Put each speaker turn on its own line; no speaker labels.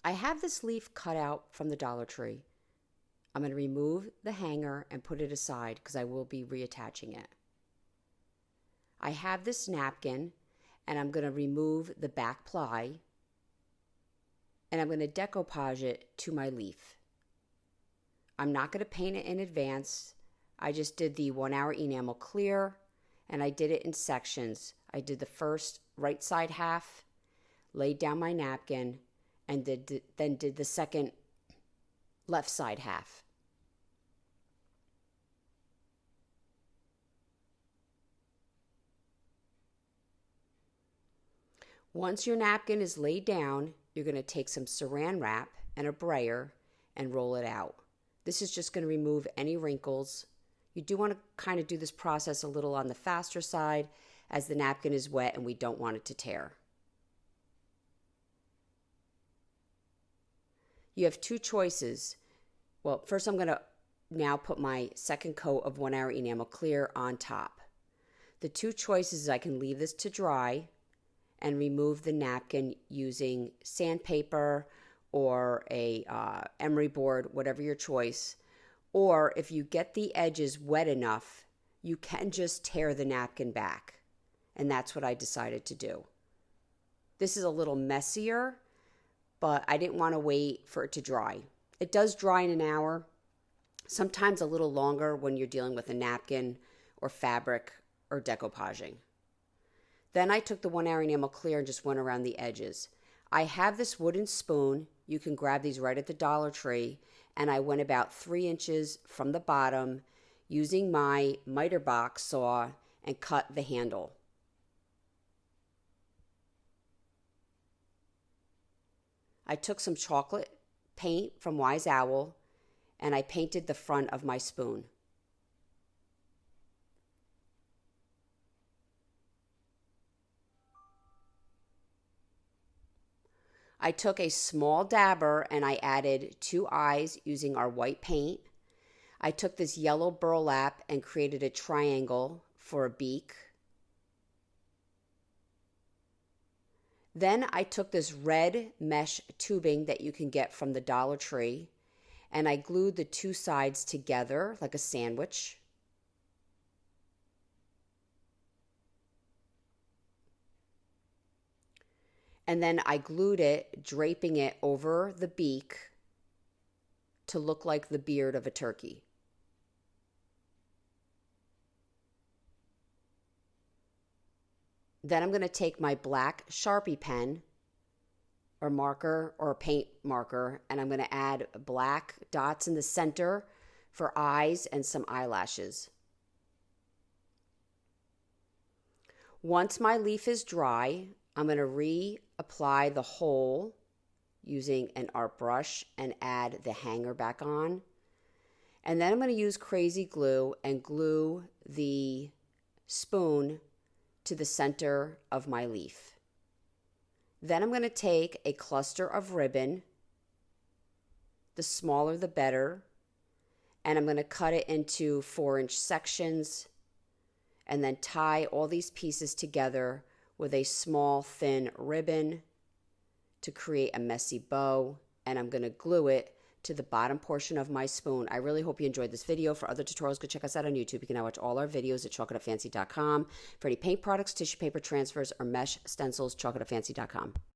I have this leaf cut out from the Dollar Tree. I'm going to remove the hanger and put it aside because I will be reattaching it. I have this napkin and I'm going to remove the back ply and I'm going to decoupage it to my leaf. I'm not going to paint it in advance. I just did the 1 hour enamel clear and I did it in sections. I did the first right side half, laid down my napkin, and then did the second left side half. Once your napkin is laid down, you're going to take some saran wrap and a brayer and roll it out. This is just going to remove any wrinkles. You do want to kind of do this process a little on the faster side as the napkin is wet and we don't want it to tear. You have two choices. Well, first I'm going to now put my second coat of 1 hour enamel clear on top. The two choices is I can leave this to dry and remove the napkin using sandpaper or a emery board, whatever your choice. Or if you get the edges wet enough, you can just tear the napkin back. And that's what I decided to do. This is a little messier, but I didn't want to wait for it to dry. It does dry in an hour, sometimes a little longer when you're dealing with a napkin or fabric or decoupaging. Then I took the 1 hour enamel clear and just went around the edges. I have this wooden spoon. You can grab these right at the Dollar Tree. And I went about 3 inches from the bottom using my miter box saw and cut the handle. I took some chocolate paint from Wise Owl and I painted the front of my spoon. I took a small dabber and I added 2 eyes using our white paint. I took this yellow burlap and created a triangle for a beak. Then I took this red mesh tubing that you can get from the Dollar Tree and I glued the 2 sides together like a sandwich. And then I glued it, draping it over the beak to look like the beard of a turkey. Then I'm going to take my black Sharpie pen or marker or paint marker and I'm going to add black dots in the center for eyes and some eyelashes. Once my leaf is dry, I'm going to reapply the hole using an art brush and add the hanger back on. And then I'm going to use crazy glue and glue the spoon to the center of my leaf. Then I'm going to take a cluster of ribbon, the smaller the better, and I'm going to cut it into 4-inch sections and then tie all these pieces together with a small thin ribbon to create a messy bow, and I'm going to glue it to the bottom portion of my spoon. I really hope you enjoyed this video. For other tutorials, go check us out on YouTube. You can now watch all our videos at chalkitoutfancy.com. For any paint products, tissue paper transfers, or mesh stencils, chalkitoutfancy.com.